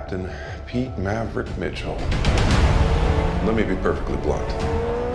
Captain Pete Maverick Mitchell. Let me be perfectly blunt.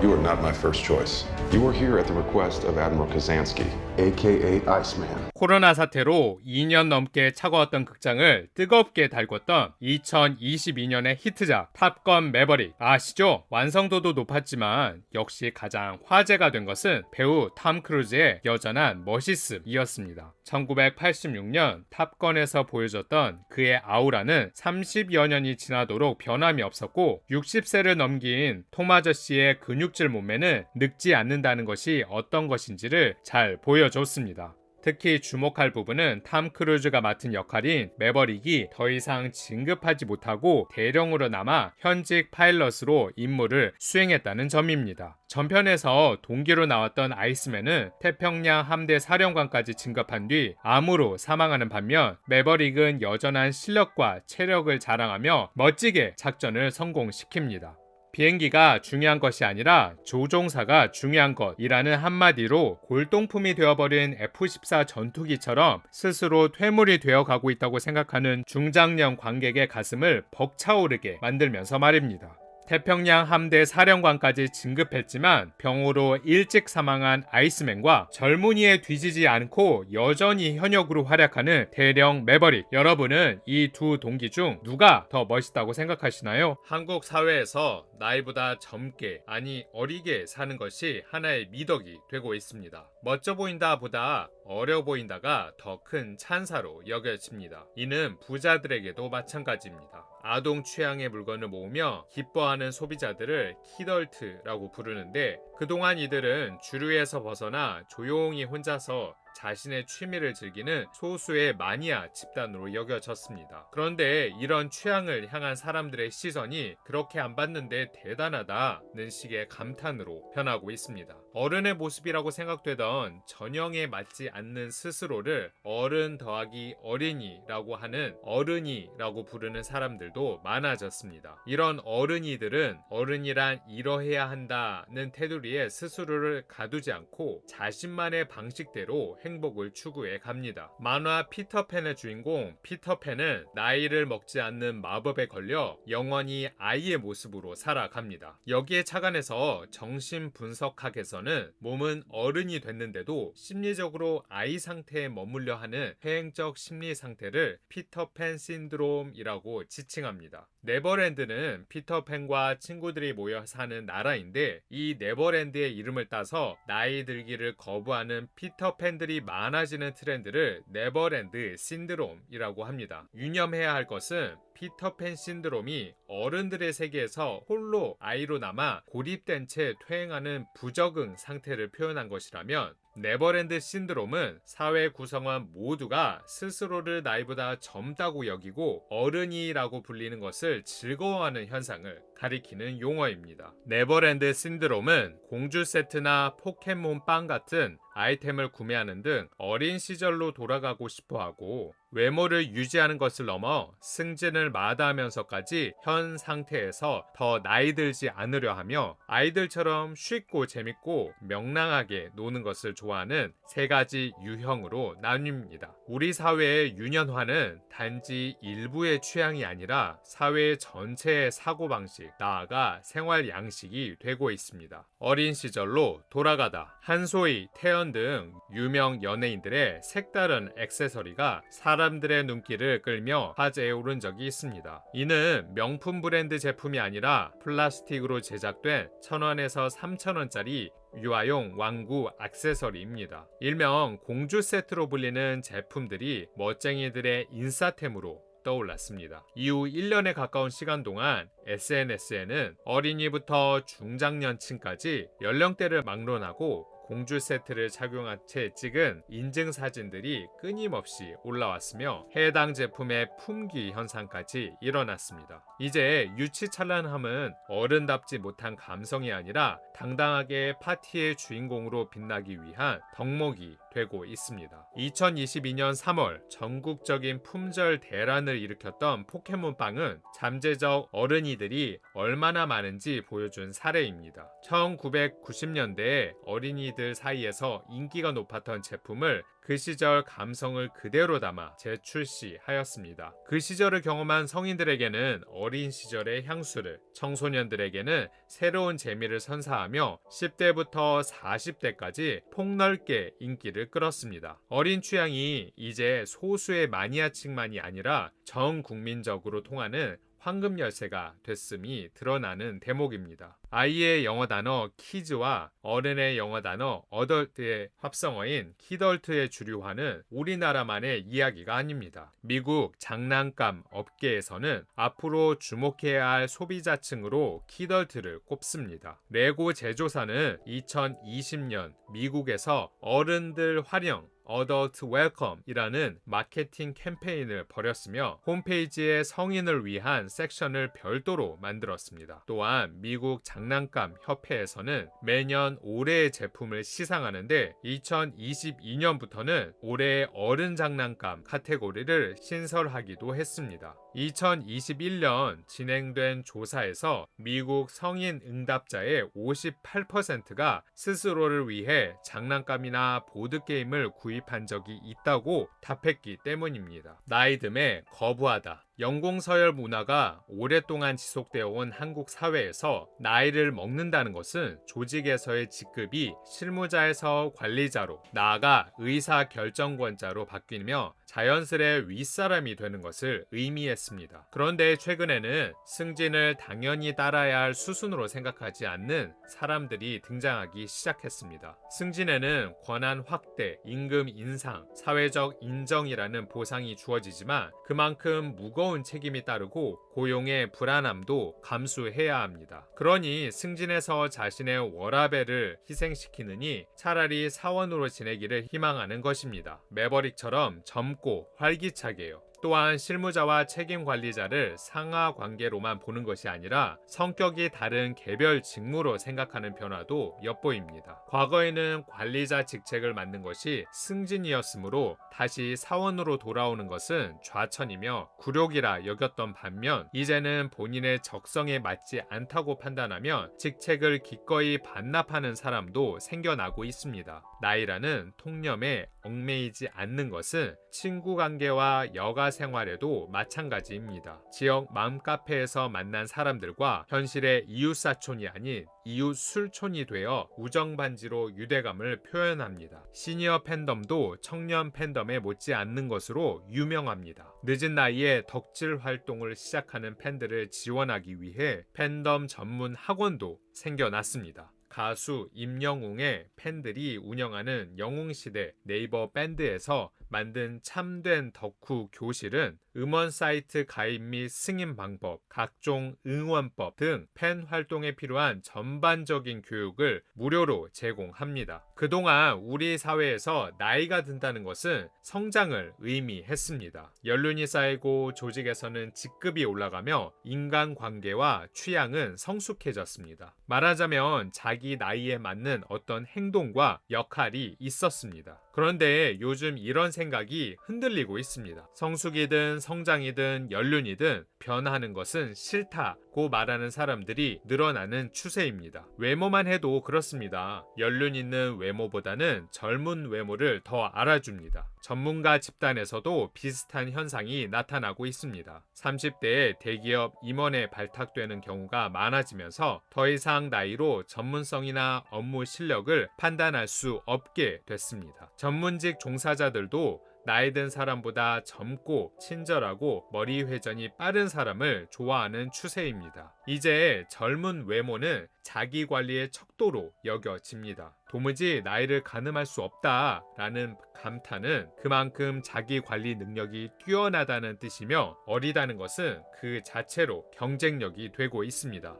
You are not my first choice. You are here at the request of Admiral Kazansky, aka Iceman. 코로나 사태로 2년 넘게 차가웠던 극장을 뜨겁게 달궜던 2022년의 히트작 탑건 매버릭. 아시죠? 완성도도 높았지만 역시 가장 화제가 된 것은 배우 톰 크루즈의 여전한 멋있음이었습니다. 1986년 탑건에서 보여줬던 그의 아우라는 30여 년이 지나도록 변함이 없었고 60세를 넘긴 톰 아저씨의 근육질 몸매는 늙지 않는다는 것이 어떤 것인지를 잘 보여줬습니다. 특히 주목할 부분은 톰 크루즈가 맡은 역할인 매버릭이 더 이상 진급하지 못하고 대령으로 남아 현직 파일럿으로 임무를 수행했다는 점입니다. 전편에서 동기로 나왔던 아이스맨은 태평양 함대 사령관까지 진급한 뒤 암으로 사망하는 반면 매버릭은 여전한 실력과 체력을 자랑하며 멋지게 작전을 성공시킵니다. 비행기가 중요한 것이 아니라 조종사가 중요한 것이라는 한마디로 골동품이 되어버린 F-14 전투기처럼 스스로 퇴물이 되어가고 있다고 생각하는 중장년 관객의 가슴을 벅차오르게 만들면서 말입니다. 태평양 함대 사령관까지 진급했지만 병으로 일찍 사망한 아이스맨과 젊은이에 뒤지지 않고 여전히 현역으로 활약하는 대령 매버릭. 여러분은 이 두 동기 중 누가 더 멋있다고 생각하시나요? 한국 사회에서 나이보다 젊게, 아니 어리게 사는 것이 하나의 미덕이 되고 있습니다. 멋져 보인다 보다 어려 보인다가 더 큰 찬사로 여겨집니다. 이는 부자들에게도 마찬가지입니다. 아동 취향의 물건을 모으며 기뻐하는 소비자들을 키덜트라고 부르는데 그동안 이들은 주류에서 벗어나 조용히 혼자서 자신의 취미를 즐기는 소수의 마니아 집단으로 여겨졌습니다. 그런데 이런 취향을 향한 사람들의 시선이 그렇게 안 받는데 대단하다는 식의 감탄으로 변하고 있습니다. 어른의 모습이라고 생각되던 전형에 맞지 않는 스스로를 어른 더하기 어린이라고 하는 어른이라고 부르는 사람들도 많아졌습니다. 이런 어른이들은 어른이란 이러해야 한다는 테두리에 스스로를 가두지 않고 자신만의 방식대로 행복을 추구해 갑니다. 만화 피터팬의 주인공 피터팬은 나이를 먹지 않는 마법에 걸려 영원히 아이의 모습으로 살아갑니다. 여기에 착안해서 정신분석학에서는 몸은 어른이 됐는데도 심리적으로 아이 상태에 머물려 하는 회행적 심리 상태를 피터팬 신드롬이라고 지칭합니다. 네버랜드는 피터팬과 친구들이 모여 사는 나라인데 이 네버랜드의 이름을 따서 나이 들기를 거부하는 피터팬들이 많아지는 트렌드를 네버랜드 신드롬이라고 합니다. 유념해야 할 것은 피터팬 신드롬이 어른들의 세계에서 홀로 아이로 남아 고립된 채 퇴행하는 부적응 상태를 표현한 것이라면 네버랜드 신드롬은 사회 구성원 모두가 스스로를 나이보다 젊다고 여기고 어른이라고 불리는 것을 즐거워하는 현상을 가리키는 용어입니다. 네버랜드 신드롬은 공주 세트나 포켓몬빵 같은 아이템을 구매하는 등 어린 시절로 돌아가고 싶어하고 외모를 유지하는 것을 넘어 승진을 마다하면서까지 현 상태에서 더 나이 들지 않으려 하며 아이들처럼 쉽고 재밌고 명랑하게 노는 것을 좋아하는 세 가지 유형으로 나뉩니다. 우리 사회의 유년화는 단지 일부의 취향이 아니라 사회 전체의 사고방식, 나아가 생활 양식이 되고 있습니다. 어린 시절로 돌아가다, 한소희, 태연 등 유명 연예인들의 색다른 액세서리가 사람들의 눈길을 끌며 화제에 오른 적이 있습니다. 이는 명품 브랜드 제품이 아니라 플라스틱으로 제작된 1,000원에서 3,000원짜리 유아용 왕구 액세서리입니다. 일명 공주 세트로 불리는 제품들이 멋쟁이들의 인싸템으로 떠올랐습니다. 이후 1년에 가까운 시간 동안 SNS에는 어린이부터 중장년층까지 연령대를 막론하고 공주 세트를 착용한 채 찍은 인증 사진들이 끊임없이 올라왔으며 해당 제품의 품귀 현상까지 일어났습니다. 이제 유치찬란함은 어른답지 못한 감성이 아니라 당당하게 파티의 주인공으로 빛나기 위한 덕목이 되고 있습니다. 2022년 3월 전국적인 품절 대란을 일으켰던 포켓몬빵은 잠재적 어른이들이 얼마나 많은지 보여준 사례입니다. 1990년대에 어린이들 사이에서 인기가 높았던 제품을 그 시절 감성을 그대로 담아 재출시하였습니다. 그 시절을 경험한 성인들에게는 어린 시절의 향수를, 청소년들에게는 새로운 재미를 선사하며 10대부터 40대까지 폭넓게 인기를 끌었습니다. 어린 취향이 이제 소수의 마니아층만이 아니라 전 국민적으로 통하는 황금 열쇠가 됐음이 드러나는 대목입니다. 아이의 영어 단어 키즈와 어른의 영어 단어 어덜트의 합성어인 키덜트의 주류화는 우리나라만의 이야기가 아닙니다. 미국 장난감 업계에서는 앞으로 주목해야 할 소비자층으로 키덜트를 꼽습니다. 레고 제조사는 2020년 미국에서 어른들 활용 Adult Welcome이라는 마케팅 캠페인을 벌였으며 홈페이지에 성인을 위한 섹션을 별도로 만들었습니다. 또한 미국 장난감 협회에서는 매년 올해의 제품을 시상하는데 2022년부터는 올해의 어른 장난감 카테고리를 신설하기도 했습니다. 2021년 진행된 조사에서 미국 성인 응답자의 58%가 스스로를 위해 장난감이나 보드게임을 구입한 적이 있다고 답했기 때문입니다. 나이듦에 거부하다. 연공서열 문화가 오랫동안 지속되어 온 한국 사회에서 나이를 먹는다는 것은 조직에서의 직급이 실무자에서 관리자로 나아가 의사결정권자로 바뀌며 자연스레 윗사람이 되는 것을 의미했습니다. 그런데 최근에는 승진을 당연히 따라야 할 수순으로 생각하지 않는 사람들이 등장하기 시작했습니다. 승진에는 권한 확대, 임금 인상, 사회적 인정이라는 보상이 주어지지만 그만큼 무거운 책임이 따르고 고용의 불안함도 감수해야 합니다. 그러니 승진해서 자신의 워라밸을 희생시키느니 차라리 사원으로 지내기를 희망하는 것입니다. 매버릭처럼 젊고 활기차게요. 또한 실무자와 책임 관리자를 상하 관계로만 보는 것이 아니라 성격이 다른 개별 직무로 생각하는 변화도 엿보입니다. 과거에는 관리자 직책을 맡는 것이 승진이었으므로 다시 사원으로 돌아오는 것은 좌천이며 굴욕이라 여겼던 반면 이제는 본인의 적성에 맞지 않다고 판단하면 직책을 기꺼이 반납하는 사람도 생겨나고 있습니다. 나이라는 통념에 얽매이지 않는 것은 친구 관계와 여가 생활에도 마찬가지입니다. 지역 맘카페에서 만난 사람들과 현실의 이웃사촌이 아닌 이웃술촌이 되어 우정반지로 유대감을 표현합니다. 시니어 팬덤도 청년 팬덤에 못지않는 것으로 유명합니다. 늦은 나이에 덕질 활동을 시작하는 팬들을 지원하기 위해 팬덤 전문 학원도 생겨났습니다. 가수 임영웅의 팬들이 운영하는 영웅시대 네이버 밴드에서 만든 참된 덕후 교실은 음원 사이트 가입 및 승인 방법, 각종 응원법 등 팬 활동에 필요한 전반적인 교육을 무료로 제공합니다. 그동안 우리 사회에서 나이가 든다는 것은 성장을 의미했습니다. 연륜이 쌓이고 조직에서는 직급이 올라가며 인간관계와 취향은 성숙해졌습니다. 말하자면 자기 나이에 맞는 어떤 행동과 역할이 있었습니다. 그런데 요즘 이런 생각이 흔들리고 있습니다. 성숙이든 성장이든 연륜이든 변하는 것은 싫다고 말하는 사람들이 늘어나는 추세입니다. 외모만 해도 그렇습니다. 연륜 있는 외모보다는 젊은 외모를 더 알아줍니다. 전문가 집단에서도 비슷한 현상이 나타나고 있습니다. 30대에 대기업 임원에 발탁되는 경우가 많아지면서 더 이상 나이로 전문성이나 업무 실력을 판단할 수 없게 됐습니다. 전문직 종사자들도 나이 든 사람보다 젊고 친절하고 머리 회전이 빠른 사람을 좋아하는 추세입니다. 이제 젊은 외모는 자기 관리의 척도로 여겨집니다. 도무지 나이를 가늠할 수 없다라는 감탄은 그만큼 자기 관리 능력이 뛰어나다는 뜻이며 어리다는 것은 그 자체로 경쟁력이 되고 있습니다.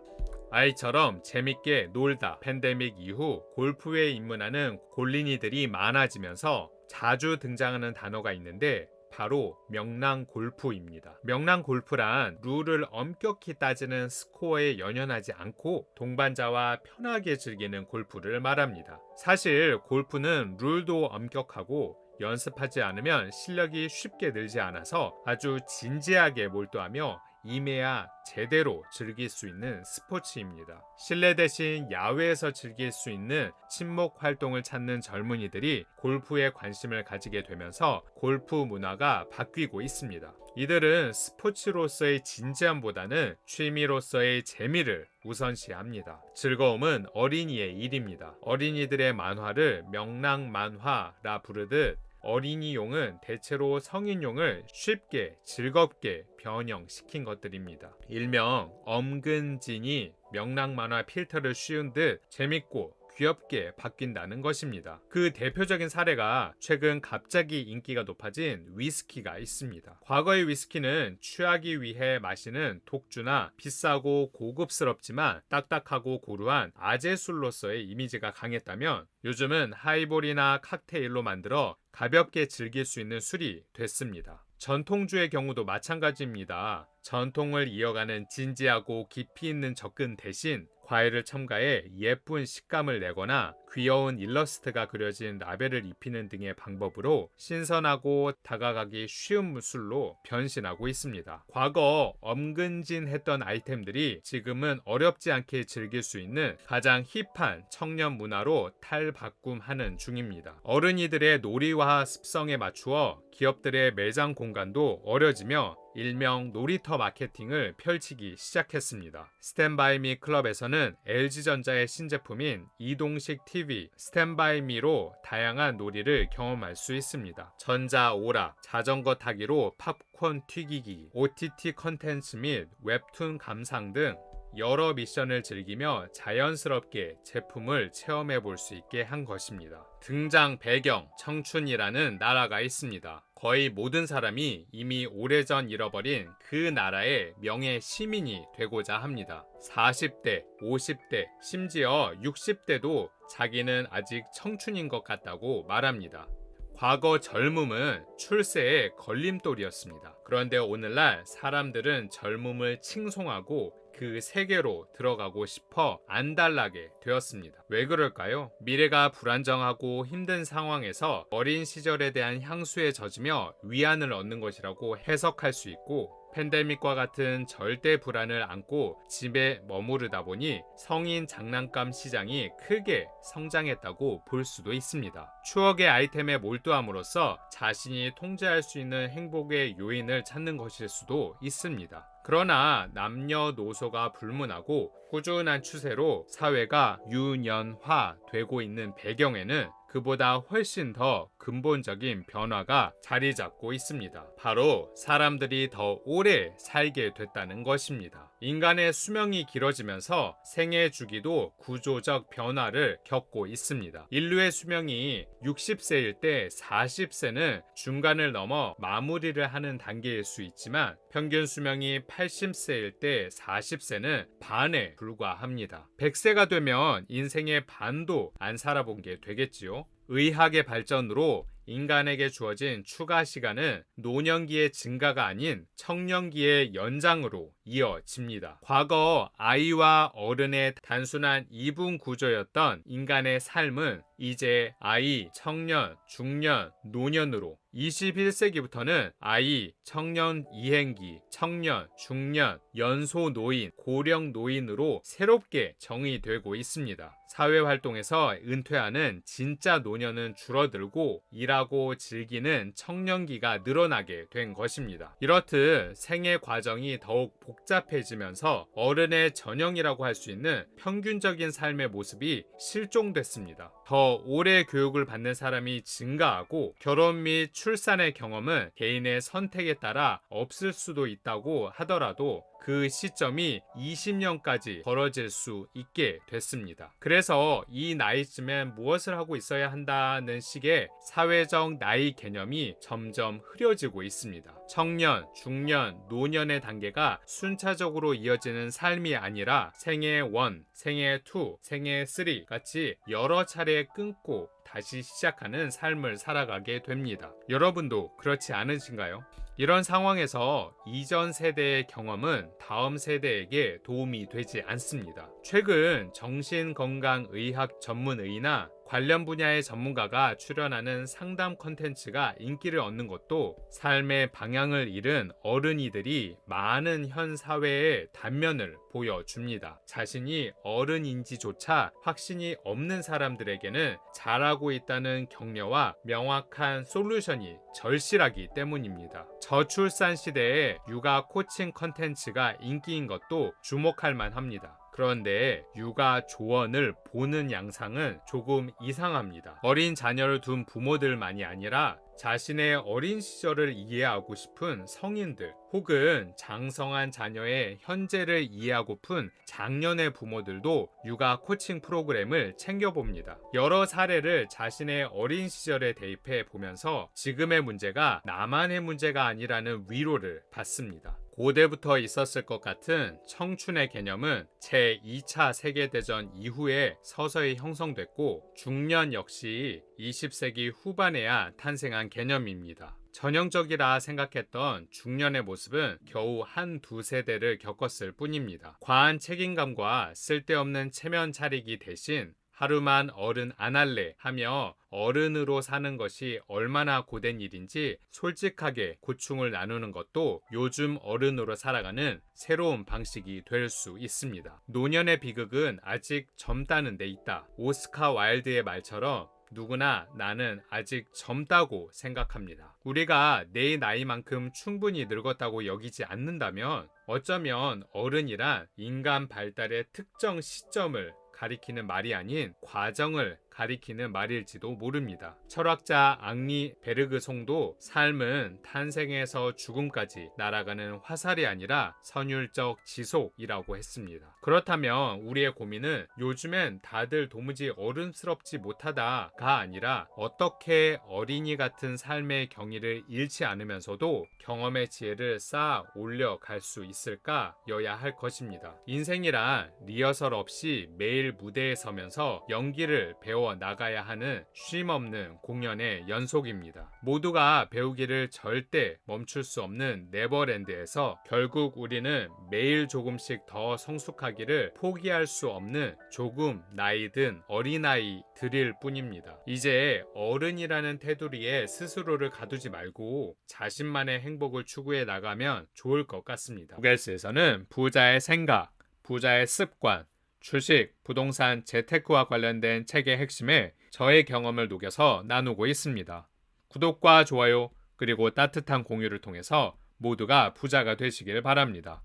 아이처럼 재밌게 놀다 팬데믹 이후 골프에 입문하는 골린이들이 많아지면서 자주 등장하는 단어가 있는데 바로 명랑 골프입니다. 명랑 골프란 룰을 엄격히 따지는 스코어에 연연하지 않고 동반자와 편하게 즐기는 골프를 말합니다. 사실 골프는 룰도 엄격하고 연습하지 않으면 실력이 쉽게 늘지 않아서 아주 진지하게 몰두하며 임해야 제대로 즐길 수 있는 스포츠입니다. 실내 대신 야외에서 즐길 수 있는 친목 활동을 찾는 젊은이들이 골프에 관심을 가지게 되면서 골프 문화가 바뀌고 있습니다. 이들은 스포츠로서의 진지함보다는 취미로서의 재미를 우선시합니다. 즐거움은 어린이의 일입니다. 어린이들의 만화를 명랑만화라 부르듯 어린이용은 대체로 성인용을 쉽게 즐겁게 변형시킨 것들입니다. 일명 엄근진이 명랑만화 필터를 씌운 듯 재밌고 귀엽게 바뀐다는 것입니다. 그 대표적인 사례가 최근 갑자기 인기가 높아진 위스키가 있습니다. 과거의 위스키는 취하기 위해 마시는 독주나 비싸고 고급스럽지만 딱딱하고 고루한 아재술로서의 이미지가 강했다면 요즘은 하이볼이나 칵테일로 만들어 가볍게 즐길 수 있는 술이 됐습니다. 전통주의 경우도 마찬가지입니다. 전통을 이어가는 진지하고 깊이 있는 접근 대신 과일을 첨가해 예쁜 식감을 내거나 귀여운 일러스트가 그려진 라벨을 입히는 등의 방법으로 신선하고 다가가기 쉬운 술로 변신하고 있습니다. 과거 엄근진했던 아이템들이 지금은 어렵지 않게 즐길 수 있는 가장 힙한 청년 문화로 탈바꿈하는 중입니다. 어른이들의 놀이와 습성에 맞추어 기업들의 매장 공간도 어려지며 일명 놀이터 마케팅을 펼치기 시작했습니다. 스탠바이미 클럽에서는 LG전자의 신제품인 이동식 TV 스탠바이미로 다양한 놀이를 경험할 수 있습니다. 전자오락, 자전거 타기로 팝콘 튀기기, OTT 컨텐츠 및 웹툰 감상 등 여러 미션을 즐기며 자연스럽게 제품을 체험해 볼 수 있게 한 것입니다. 등장 배경, 청춘이라는 나라가 있습니다. 거의 모든 사람이 이미 오래전 잃어버린 그 나라의 명예 시민이 되고자 합니다. 40대, 50대, 심지어 60대도 자기는 아직 청춘인 것 같다고 말합니다. 과거 젊음은 출세의 걸림돌이었습니다. 그런데 오늘날 사람들은 젊음을 칭송하고 그 세계로 들어가고 싶어 안달나게 되었습니다. 왜 그럴까요? 미래가 불안정하고 힘든 상황에서 어린 시절에 대한 향수에 젖으며 위안을 얻는 것이라고 해석할 수 있고, 팬데믹과 같은 절대 불안을 안고 집에 머무르다 보니 성인 장난감 시장이 크게 성장했다고 볼 수도 있습니다. 추억의 아이템에 몰두함으로써 자신이 통제할 수 있는 행복의 요인을 찾는 것일 수도 있습니다. 그러나 남녀노소가 불문하고 꾸준한 추세로 사회가 유년화되고 있는 배경에는 그보다 훨씬 더 근본적인 변화가 자리 잡고 있습니다. 바로 사람들이 더 오래 살게 됐다는 것입니다. 인간의 수명이 길어지면서 생애 주기도 구조적 변화를 겪고 있습니다. 인류의 수명이 60세일 때 40세는 중간을 넘어 마무리를 하는 단계일 수 있지만 평균 수명이 80세일 때 40세는 반에 불과합니다. 100세가 되면 인생의 반도 안 살아본 게 되겠지요. 의학의 발전으로 인간에게 주어진 추가 시간은 노년기의 증가가 아닌 청년기의 연장으로 이어집니다. 과거 아이와 어른의 단순한 이분 구조였던 인간의 삶은 이제 아이, 청년, 중년, 노년으로 21세기부터는 아이, 청년 이행기, 청년, 중년, 연소 노인, 고령 노인으로 새롭게 정의되고 있습니다. 사회활동에서 은퇴하는 진짜 노년은 줄어들고 일하고 즐기는 청년기가 늘어나게 된 것입니다. 이렇듯 생애 과정이 더욱 복잡해지면서 어른의 전형이라고 할 수 있는 평균적인 삶의 모습이 실종됐습니다. 더 오래 교육을 받는 사람이 증가하고 결혼 및 출산의 경험은 개인의 선택에 따라 없을 수도 있다고 하더라도 그 시점이 20년까지 벌어질 수 있게 됐습니다. 그래서 이 나이쯤엔 무엇을 하고 있어야 한다는 식의 사회적 나이 개념이 점점 흐려지고 있습니다. 청년, 중년, 노년의 단계가 순차적으로 이어지는 삶이 아니라 생애 1, 생애 2, 생애 3 같이 여러 차례 끊고 다시 시작하는 삶을 살아가게 됩니다. 여러분도 그렇지 않으신가요? 이런 상황에서 이전 세대의 경험은 다음 세대에게 도움이 되지 않습니다. 최근 정신건강의학 전문의나 관련 분야의 전문가가 출연하는 상담 컨텐츠가 인기를 얻는 것도 삶의 방향을 잃은 어른이들이 많은 현 사회의 단면을 보여줍니다. 자신이 어른인지조차 확신이 없는 사람들에게는 잘하고 있다는 격려와 명확한 솔루션이 절실하기 때문입니다. 저출산 시대에 육아 코칭 컨텐츠가 인기인 것도 주목할 만합니다. 그런데 육아 조언을 보는 양상은 조금 이상합니다. 어린 자녀를 둔 부모들만이 아니라 자신의 어린 시절을 이해하고 싶은 성인들 혹은 장성한 자녀의 현재를 이해하고픈 장년의 부모들도 육아 코칭 프로그램을 챙겨봅니다. 여러 사례를 자신의 어린 시절에 대입해 보면서 지금의 문제가 나만의 문제가 아니라는 위로를 받습니다. 고대부터 있었을 것 같은 청춘의 개념은 제2차 세계대전 이후에 서서히 형성됐고 중년 역시 20세기 후반에야 탄생한 개념입니다. 전형적이라 생각했던 중년의 모습은 겨우 한두 세대를 겪었을 뿐입니다. 과한 책임감과 쓸데없는 체면 차리기 대신 하루만 어른 안 할래 하며 어른으로 사는 것이 얼마나 고된 일인지 솔직하게 고충을 나누는 것도 요즘 어른으로 살아가는 새로운 방식이 될 수 있습니다. 노년의 비극은 아직 젊다는 데 있다. 오스카 와일드의 말처럼 누구나 나는 아직 젊다고 생각합니다. 우리가 내 나이만큼 충분히 늙었다고 여기지 않는다면 어쩌면 어른이란 인간 발달의 특정 시점을 가리키는 말이 아닌 과정을 가리키는 말일지도 모릅니다. 철학자 앙리 베르그송도 삶은 탄생에서 죽음까지 날아가는 화살이 아니라 선율적 지속이라고 했습니다. 그렇다면 우리의 고민은 요즘엔 다들 도무지 어른스럽지 못하다가 아니라 어떻게 어린이 같은 삶의 경위를 잃지 않으면서도 경험의 지혜를 쌓아 올려갈 수 있을까여야 할 것입니다. 인생이란 리허설 없이 매일 무대에 서면서 연기를 배워 나가야 하는 쉼없는 공연의 연속입니다. 모두가 배우기를 절대 멈출 수 없는 네버랜드에서 결국 우리는 매일 조금씩 더 성숙하기를 포기할 수 없는 조금 나이 든 어린아이들일 뿐입니다. 이제 어른이라는 테두리에 스스로를 가두지 말고 자신만의 행복을 추구해 나가면 좋을 것 같습니다. 구겔스에서는 부자의 생각, 부자의 습관, 주식, 부동산, 재테크와 관련된 책의 핵심에 저의 경험을 녹여서 나누고 있습니다. 구독과 좋아요, 그리고 따뜻한 공유를 통해서 모두가 부자가 되시길 바랍니다.